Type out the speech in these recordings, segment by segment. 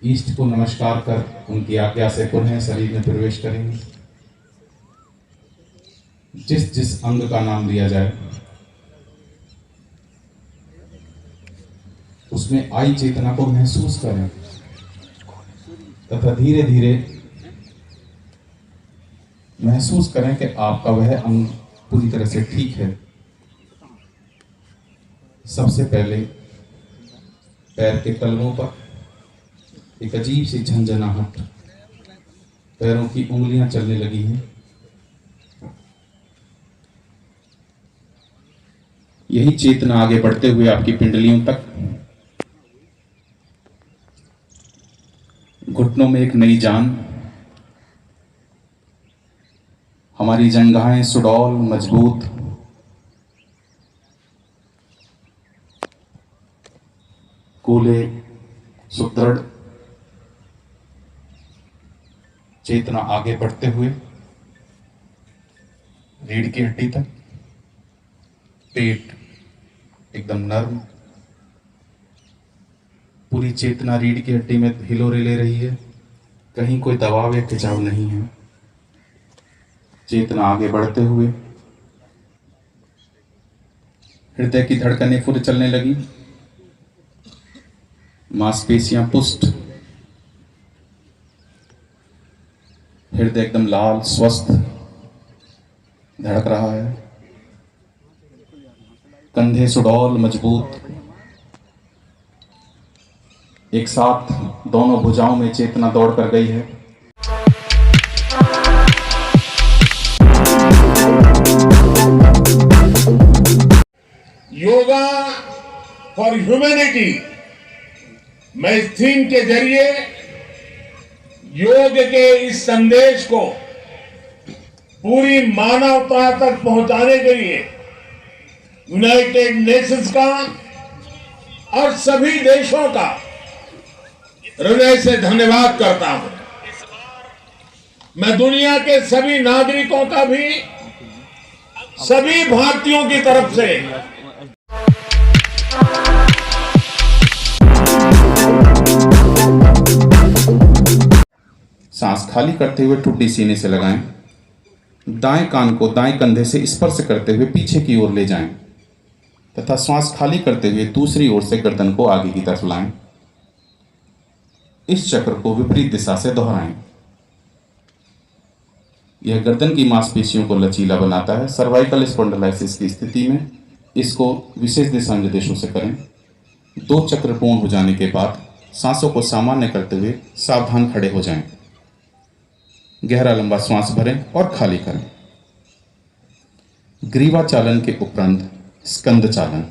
ईष्ट को नमस्कार कर उनकी आज्ञा से पुनः शरीर में प्रवेश करेंगे। जिस जिस अंग का नाम लिया जाए उसमें आई चेतना को महसूस करें तथा धीरे धीरे महसूस करें कि आपका वह अंग पूरी तरह से ठीक है। सबसे पहले पैर के तलवों पर एक अजीब सी झंझनाहट, पैरों की उंगलियां चलने लगी हैं। यही चेतना आगे बढ़ते हुए आपकी पिंडलियों तक, घुटनों में एक नई जान, हमारी जंघाएं सुडौल मजबूत, कूल्हे सुदृढ़। चेतना आगे बढ़ते हुए रीढ़ की हड्डी तक, पेट एकदम नर्म, पूरी चेतना रीढ़ की हड्डी में हिलोरे ले रही है, कहीं कोई दबाव या खिंचाव नहीं है। चेतना आगे बढ़ते हुए हृदय की धड़कनें फुर चलने लगी, मांसपेशियां पुष्ट, हृदय एकदम लाल स्वस्थ धड़क रहा है, कंधे सुडौल मजबूत। एक साथ दोनों भुजाओं में चेतना दौड़ कर गई है। योगा फॉर ह्यूमैनिटी, मैं इस थीम के जरिए योग के इस संदेश को पूरी मानवता तक पहुंचाने के लिए यूनाइटेड नेशंस का और सभी देशों का हृदय से धन्यवाद करता हूं। मैं दुनिया के सभी नागरिकों का भी सभी भारतीयों की तरफ से सांस खाली करते हुए ठुड्डी सीने से लगाएं। दाएं कान को दाएं कंधे से स्पर्श करते हुए पीछे की ओर ले जाएं तथा श्वास खाली करते हुए दूसरी ओर से गर्दन को आगे की तरफ लाएं। इस चक्र को विपरीत दिशा से दोहराएं। यह गर्दन की मांसपेशियों को लचीला बनाता है। सर्वाइकल स्पॉन्डिलाइसिस की स्थिति में इसको विशेष दिशा निर्देशों से करें। 2 चक्र पूर्ण हो जाने के बाद सांसों को सामान्य करते हुए सावधान खड़े हो जाएं। गहरा लंबा श्वास भरें और खाली करें। ग्रीवा चालन के उपरांत स्कंद चालन।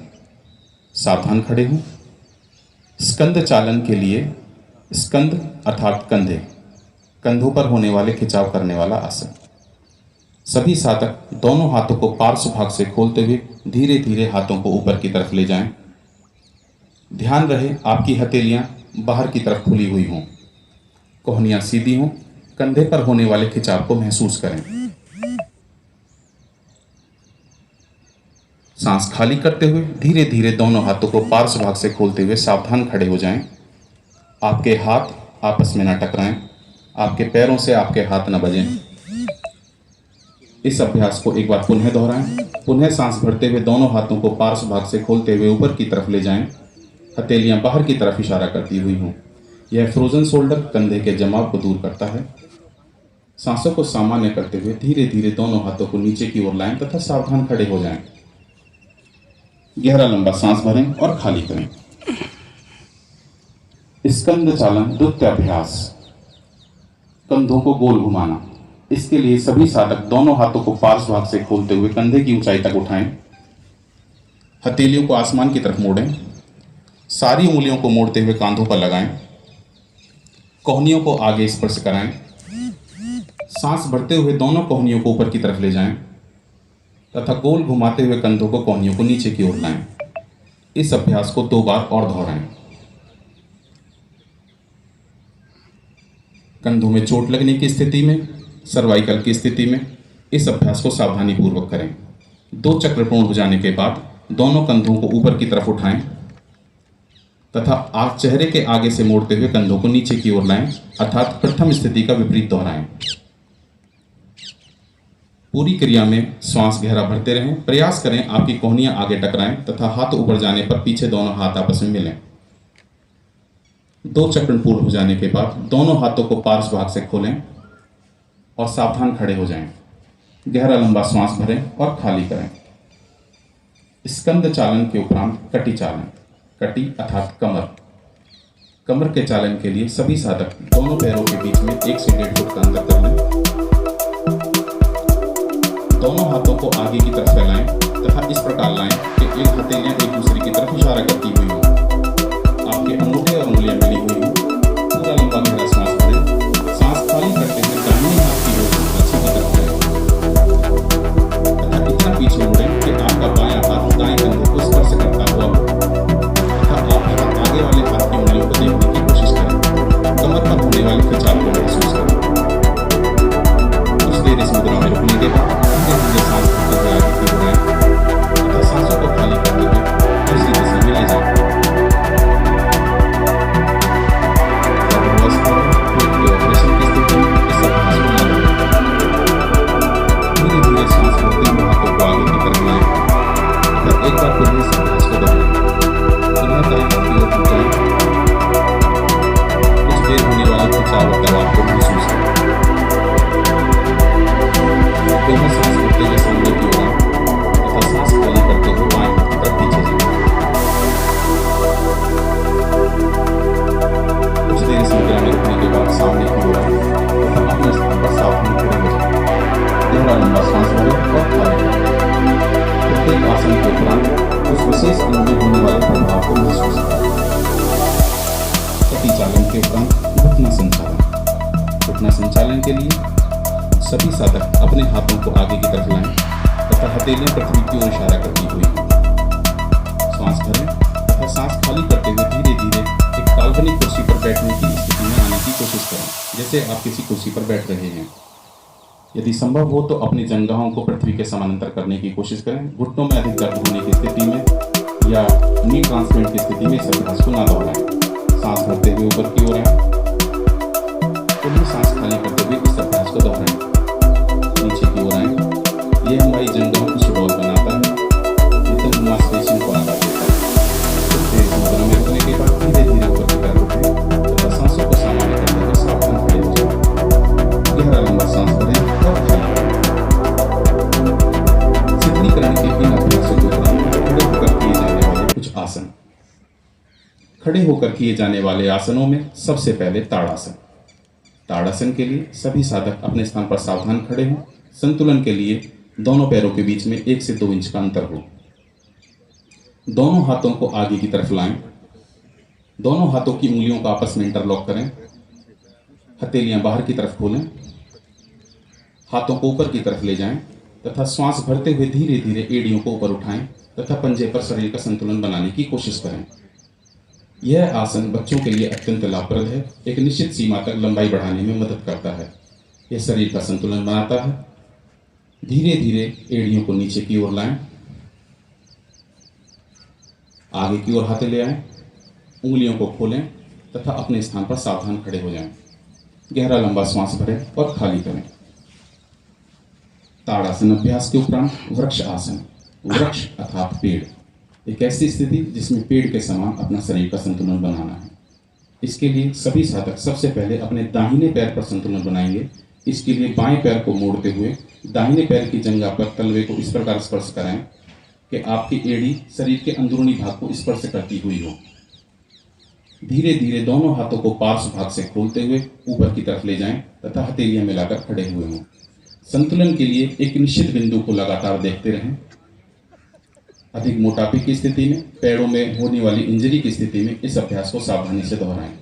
सावधान खड़े हों। स्कंद चालन के लिए स्कंद अर्थात कंधे, कंधों पर होने वाले खिंचाव करने वाला आसन। सभी साधक दोनों हाथों को पार्श्व भाग से खोलते हुए धीरे धीरे हाथों को ऊपर की तरफ ले जाएं। ध्यान रहे आपकी हथेलियां बाहर की तरफ खुली हुई हों, कोहनियां सीधी हों। कंधे पर होने वाले खिंचाव को महसूस करें। सांस खाली करते हुए धीरे धीरे दोनों हाथों को पार्श्व भाग से खोलते हुए सावधान खड़े हो जाएं। आपके हाथ आपस में न टकराएं, आपके पैरों से आपके हाथ न बजें। इस अभ्यास को एक बार पुनः दोहराएं। पुनः सांस भरते हुए दोनों हाथों को पार्श्व भाग से खोलते हुए ऊपर की तरफ ले जाएं। हथेलियां बाहर की तरफ इशारा करती हुई हों। यह फ्रोजन शोल्डर कंधे के जमाव को दूर करता है। सांसों को सामान्य करते हुए धीरे धीरे दोनों हाथों को नीचे की ओर लाएं तथा सावधान खड़े हो जाएं। गहरा लंबा सांस भरें और खाली करें। स्कंद चालन द्वितीय अभ्यास, कंधों को गोल घुमाना। इसके लिए सभी साधक दोनों हाथों को पार्श्व भाग से खोलते हुए कंधे की ऊंचाई तक उठाएं। हथेलियों को आसमान की तरफ मोड़ें। सारी उंगलियों को मोड़ते हुए कांधों पर लगाएं। कोहनियों को आगे स्पर्श कराएं। सांस भरते हुए दोनों कोहनियों को ऊपर की तरफ ले जाएं तथा गोल घुमाते हुए कंधों को कोहनियों को नीचे की ओर लाएं। इस अभ्यास को 2 बार और दोहराएं। कंधों में चोट लगने की स्थिति में, सर्वाइकल की स्थिति में इस अभ्यास को सावधानी पूर्वक करें। 2 चक्र पूर्ण हो जाने के बाद दोनों कंधों को ऊपर की तरफ उठाएं। तथा आप चेहरे के आगे से मोड़ते हुए कंधों को नीचे की ओर लाएं, अर्थात प्रथम स्थिति का विपरीत दोहराएं। पूरी क्रिया में श्वास गहरा भरते रहें। प्रयास करें आपकी कोहनियां आगे टकराएं तथा हाथ ऊपर जाने पर पीछे दोनों हाथ आपस में मिलें। 2 चक्र पूर्ण हो जाने के बाद दोनों हाथों को पार्श्व भाग से खोलें और सावधान खड़े हो जाएं। गहरा लंबा श्वास भरें और खाली करें। स्कंद चालन के उपरांत कटी चालन, कटी अर्थात कमर के चालन के लिए सभी साधक दोनों पैरों के बीच में 1 से 1.5 फुट का अंतर कर लें। दोनों हाथों को आगे की तरफ फैलाएं तथा इस प्रकार लाएं कि एक हथेलियां एक दूसरे की तरफ इशारा करती हुई हो, आपके अंगूठे और उंगलियां मिली हुई हो। पूरा लंबा गहरा सांस भरें। सांस खाली करते हुए दाहिने हाथ की ओर पीछे की तरफ तथा इतना पीछे मुड़ें कि आपका बायां हाथ दाएं कंधे को स्पर्श करता हुआ हो तथा आप आगे वाले हाथ की उंगलियों को देखने की कोशिश करें। कमर पर होने वाले खिंचाव को महसूस करें। कुछ देर इस मुद्रा में रुकने के बाद धीरे-धीरे सांस भरते हुए आगे की ओर आएं तथा सांसों को खाली करते हुए दूसरी दिशा में ले जाएं। धीरे-धीरे सांस भरते हुए हाथों को आगे की तरफ लाएं तथा एक बार फिर इस अभ्यास को दोहराएं। पुनः दाएं हाथ की ओर झुकाएं। कुछ देर होने वाले खिंचाव और दबाव को महसूस करें। पुनः सांस भरते हुए सामने की ओर आएं तथा सांस खाली करते हुए बाएं हाथ की तरफ पीछे जाएं। कुछ देर इस मुद्रा में रुकने के बाद सामने की ओर आएं तथा अपने स्थान पर सावधान खड़े हो जाएं। गहरा लंबा सांस भरें और खाली करें। प्रत्येक आसन के उपरांत उस विशेष अंग में होने वाले प्रभाव को महसूस करें। कटी चालन के उपरांत घुटना संचालन। घुटना संचालन के लिए सभी साधक अपने हाथों को आगे की तरफ लाएं तथा हथेलियां पृथ्वी की ओर इशारा करती हुई हों। सांस भरें तथा सांस खाली करते हुए धीरे-धीरे एक काल्पनिक कुर्सी पर बैठने की स्थिति में आने की कोशिश करें, जैसे आप किसी कुर्सी पर बैठ रहे हैं। यदि संभव हो तो अपनी जंघाओं को पृथ्वी के समानांतर करने की कोशिश करें। घुटनों में अधिक दर्द होने की स्थिति में या नी ट्रांसप्लांट की स्थिति में इस अभ्यास को ना दोहराएं। सांस भरते हुए ऊपर की ओर आएं, पुनः सांस खाली करते हुए इस अभ्यास को दोहराएं। नीचे की ओर आएं। यह हमारी जंघाओं को सुडौल बनाता है, नितंब मांसपेशियों को आकार देता है। कुछ देर मुद्रा में रुकने के बाद धीरे-धीरे ऊपर की तरफ उठें तथा सांसों को सामान्य करते हुए सावधान खड़े हो जाएं। गहरा लंबा सांस भरें और खाली करें। शीतलीकरण के इन अभ्यासों के दौरान खड़े होकर किए जाने वाले कुछ आसन। खड़े होकर किए जाने वाले आसनों में सबसे पहले ताड़ासन। ताड़ासन के लिए सभी साधक अपने स्थान पर सावधान खड़े हों। संतुलन के लिए दोनों पैरों के बीच में 1 से 2 इंच का अंतर हो। दोनों हाथों को आगे की तरफ लाएं। दोनों हाथों की उंगलियों को आपस में इंटरलॉक करें। हथेलियां बाहर की तरफ खोलें। हाथों को ऊपर की तरफ ले जाएं तथा श्वास भरते हुए धीरे-धीरे एड़ियों को ऊपर उठाएं तथा पंजे पर शरीर का संतुलन बनाने की कोशिश करें। यह आसन बच्चों के लिए अत्यंत लाभप्रद है। एक निश्चित सीमा तक लंबाई बढ़ाने में मदद करता है। यह शरीर का संतुलन बनाता है। धीरे-धीरे एड़ियों को नीचे की ओर लाएं। आगे की ओर हाथ ले आएं। उंगलियों को खोलें तथा अपने स्थान पर सावधान खड़े हो जाएं। गहरा लंबा श्वास भरें और खाली करें। ताड़ासन अभ्यास के उपरांत वृक्ष आसन। वृक्ष अर्थात पेड़, एक ऐसी स्थिति जिसमें पेड़ के समान अपना शरीर का संतुलन बनाना है। इसके लिए सभी साधक सबसे पहले अपने दाहिने पैर पर संतुलन बनाएंगे। इसके लिए बाएं पैर को मोड़ते हुए दाहिने पैर की जंघा पर तलवे को इस प्रकार स्पर्श कराएं कि आपकी एड़ी शरीर के अंदरूनी भाग को स्पर्श करती हुई हो। धीरे धीरे दोनों हाथों को पार्श्व भाग से खोलते हुए ऊपर की तरफ ले जाएं तथा हथेलियां मिलाकर खड़े हुए हों। संतुलन के लिए एक निश्चित बिंदु को लगातार देखते रहें। अधिक मोटापे की स्थिति में, पैरों में होने वाली इंजरी की स्थिति में इस अभ्यास को सावधानी से दोहराएं।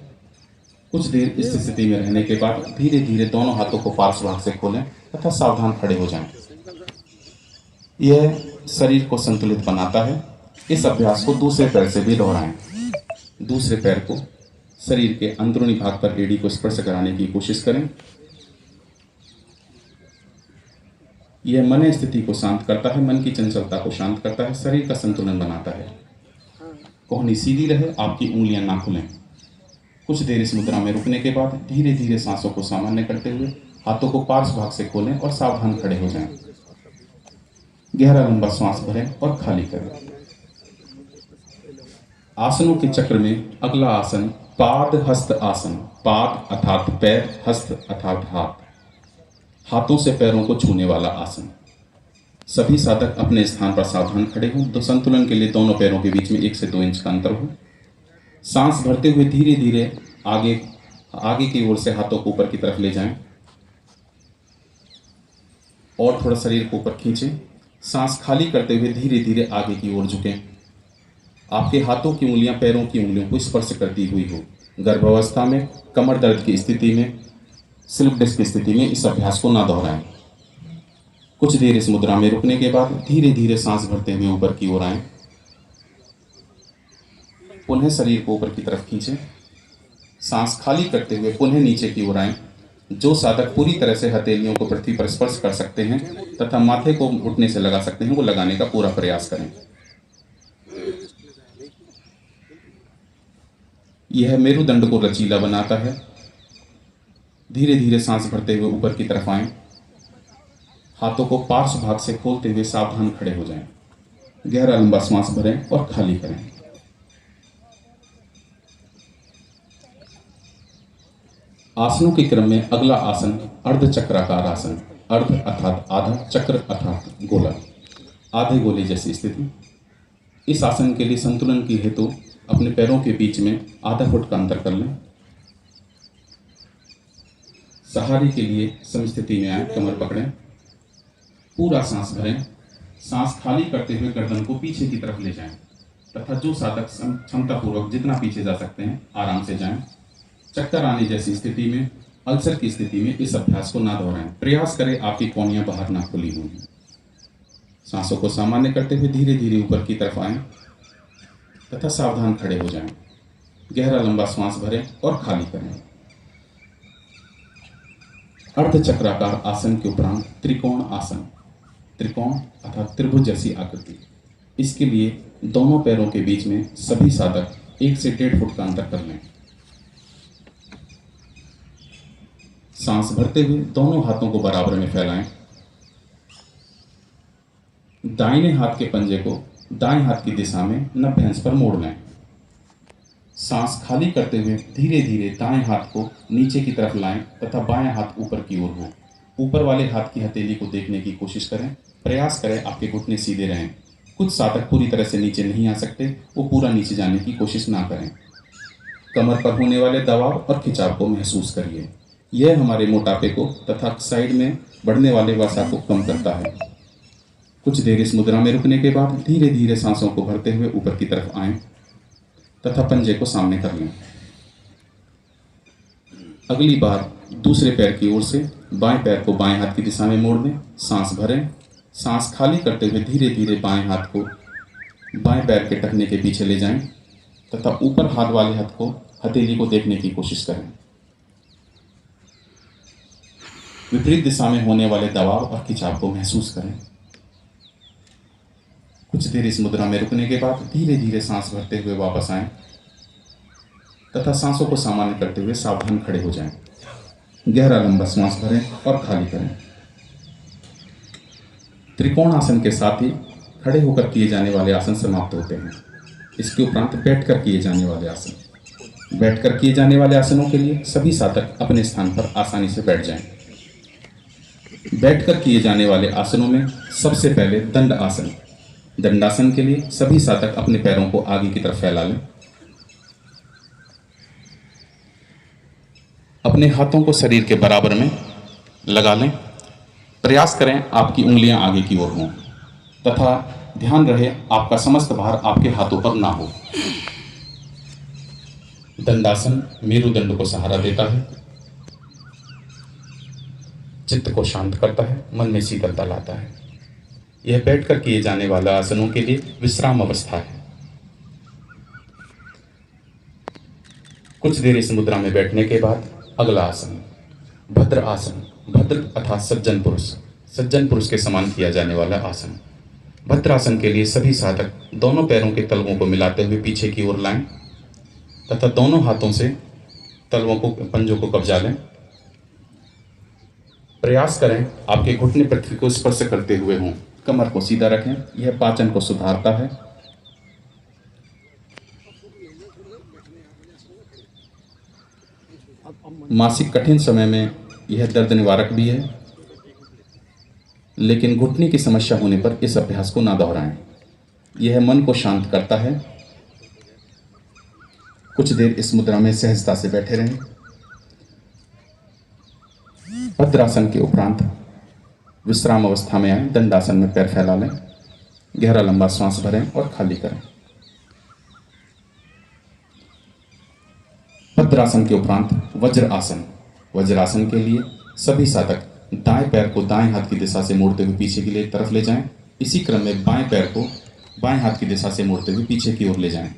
कुछ देर इस स्थिति में रहने के बाद धीरे धीरे दोनों हाथों को पार्श्व भाग से खोलें तथा सावधान खड़े हो जाएं। यह शरीर को संतुलित बनाता है। इस अभ्यास को दूसरे पैर से भी दोहराएं। दूसरे पैर को शरीर के अंदरूनी भाग पर एड़ी को स्पर्श कराने की कोशिश करें। यह मन स्थिति को शांत करता है, मन की चंचलता को शांत करता है, शरीर का संतुलन बनाता है। कोहनी सीधी रहे, आपकी उंगलियां ना खुलें। कुछ देर इस मुद्रा में रुकने के बाद धीरे धीरे सांसों को सामान्य करते हुए हाथों को पार्श्व भाग से खोलें और सावधान खड़े हो जाएं। गहरा लंबा श्वास भरें और खाली करें। आसनों के चक्र में अगला आसन पाद हस्त आसन। पाद अर्थात पैर, हस्त अर्थात हाथ, हाथों से पैरों को छूने वाला आसन। सभी साधक अपने स्थान पर सावधान खड़े हों। तो संतुलन के लिए दोनों पैरों के बीच में 1 से 2 इंच का अंतर हो। सांस भरते हुए धीरे धीरे आगे की ओर से हाथों को ऊपर की तरफ ले जाएं और थोड़ा शरीर को ऊपर खींचें। सांस खाली करते हुए धीरे धीरे आगे की ओर झुकें। आपके हाथों की उंगलियां पैरों की उंगलियों को स्पर्श करती हुई हो। गर्भावस्था में, कमर दर्द की स्थिति में, स्लिप डिस्क की स्थिति में इस अभ्यास को ना दोहराएं। कुछ देर इस मुद्रा में रुकने के बाद धीरे धीरे सांस भरते हुए ऊपर की ओर आएं। पुनः शरीर को ऊपर की तरफ खींचें। सांस खाली करते हुए पुनः नीचे की ओर आएं। जो साधक पूरी तरह से हथेलियों को पृथ्वी पर स्पर्श कर सकते हैं तथा माथे को घुटने से लगा सकते हैं, वो लगाने का पूरा प्रयास करें। यह मेरुदंड को लचीला बनाता है। धीरे धीरे सांस भरते हुए ऊपर की तरफ आएं। हाथों को पार्श्व भाग से खोलते हुए सावधान खड़े हो जाएं। गहरा लंबा श्वास भरें और खाली करें। आसनों के क्रम में अगला आसन अर्ध चक्राकार आसन। अर्ध अर्थात आधा, चक्र अर्थात गोला, आधे गोले जैसी स्थिति। इस आसन के लिए संतुलन की हेतु अपने पैरों के बीच में आधा फुट का अंतर कर लें। सहारे के लिए समस्थिति में आए, कमर पकड़ें, पूरा सांस भरें। सांस खाली करते हुए गर्दन को पीछे की तरफ ले जाएं तथा जो साधक क्षमतापूर्वक जितना पीछे जा सकते हैं आराम से जाएं। चक्कर आने जैसी स्थिति में, अल्सर की स्थिति में इस अभ्यास को ना दोहराएं। प्रयास करें आपकी कोहनियां बाहर ना खुली हुई हैं। सांसों को सामान्य करते हुए धीरे धीरे ऊपर की तरफ आएं तथा सावधान खड़े हो जाएं। गहरा लंबा श्वास भरें और खाली करें। अर्ध चक्राकार आसन के उपरांत त्रिकोण आसन। त्रिकोण अर्थात त्रिभुज जैसी आकृति। इसके लिए दोनों पैरों के बीच में सभी साधक 1 से 1.5 फुट का अंतर कर लें। सांस भरते हुए दोनों हाथों को बराबर में फैलाएं। दाहिने हाथ के पंजे को दाएं हाथ की दिशा में 90 अंश पर मोड़ लें। सांस खाली करते हुए धीरे धीरे दाएं हाथ को नीचे की तरफ लाएं तथा बाएं हाथ ऊपर की ओर हो। ऊपर वाले हाथ की हथेली को देखने की कोशिश करें। प्रयास करें आपके घुटने सीधे रहें। कुछ साधक पूरी तरह से नीचे नहीं आ सकते, वो पूरा नीचे जाने की कोशिश ना करें। कमर पर होने वाले दबाव और खिंचाव को महसूस करिए। यह हमारे मोटापे को तथा साइड में बढ़ने वाले वसा को कम करता है। कुछ देर इस मुद्रा में रुकने के बाद धीरे धीरे सांसों को भरते हुए ऊपर की तरफ आएं तथा पंजे को सामने कर लें। अगली बार दूसरे पैर की ओर से बाएं पैर को बाएं हाथ की दिशा में मोड़ दें। सांस भरें। सांस खाली करते हुए धीरे धीरे बाएं हाथ को बाएं पैर के टखने के पीछे ले जाएं तथा ऊपर हाथ वाले हाथ को हथेली को देखने की कोशिश करें। विपरीत दिशा में होने वाले दबाव और खिंचाव को महसूस करें। कुछ देर इस मुद्रा में रुकने के बाद धीरे धीरे सांस भरते हुए वापस आएं तथा सांसों को सामान्य करते हुए सावधान खड़े हो जाएं। गहरा लंबा श्वास भरें और खाली करें। त्रिकोण आसन के साथ ही खड़े होकर किए जाने वाले आसन समाप्त होते हैं। इसके उपरांत बैठकर किए जाने वाले आसन। बैठकर किए जाने वाले आसनों के लिए सभी साधक अपने स्थान पर आसानी से बैठ जाएं। बैठकर किए जाने वाले आसनों में सबसे पहले दंड आसन। दंडासन के लिए सभी साधक अपने पैरों को आगे की तरफ फैला लें। अपने हाथों को शरीर के बराबर में लगा लें। प्रयास करें आपकी उंगलियां आगे की ओर हों तथा ध्यान रहे आपका समस्त भार आपके हाथों पर ना हो। दंडासन मेरुदंड को सहारा देता है, चित्त को शांत करता है, मन में शीतलता लाता है। यह बैठकर किए जाने वाला आसनों के लिए विश्राम अवस्था है। कुछ देर इस मुद्रा में बैठने के बाद अगला आसन भद्र आसन। भद्र अर्थात सज्जन पुरुष, सज्जन पुरुष के समान किया जाने वाला आसन। भद्रासन के लिए सभी साधक दोनों पैरों के तलवों को मिलाते हुए पीछे की ओर लाएं तथा दोनों हाथों से तलवों को पंजों को कब्जा लें। प्रयास करें आपके घुटने पृथ्वी को स्पर्श करते हुए हों। कमर को सीधा रखें, यह पाचन को सुधारता है। मासिक कठिन समय में यह दर्द निवारक भी है, लेकिन घुटने की समस्या होने पर इस अभ्यास को ना दोहराएं। यह मन को शांत करता है। कुछ देर इस मुद्रा में सहजता से बैठे रहें। भद्रासन के उपरांत विश्राम अवस्था में आए, दंडासन में पैर फैला लें, गहरा लंबा श्वास भरें और खाली करें। भद्रासन के उपरांत वज्रासन। वज्रासन के लिए सभी साधक दाएं पैर को दाएं हाथ की दिशा से मोड़ते हुए पीछे की तरफ ले जाएं। इसी क्रम में बाएं पैर को बाएं हाथ की दिशा से मोड़ते हुए पीछे की ओर ले जाएं।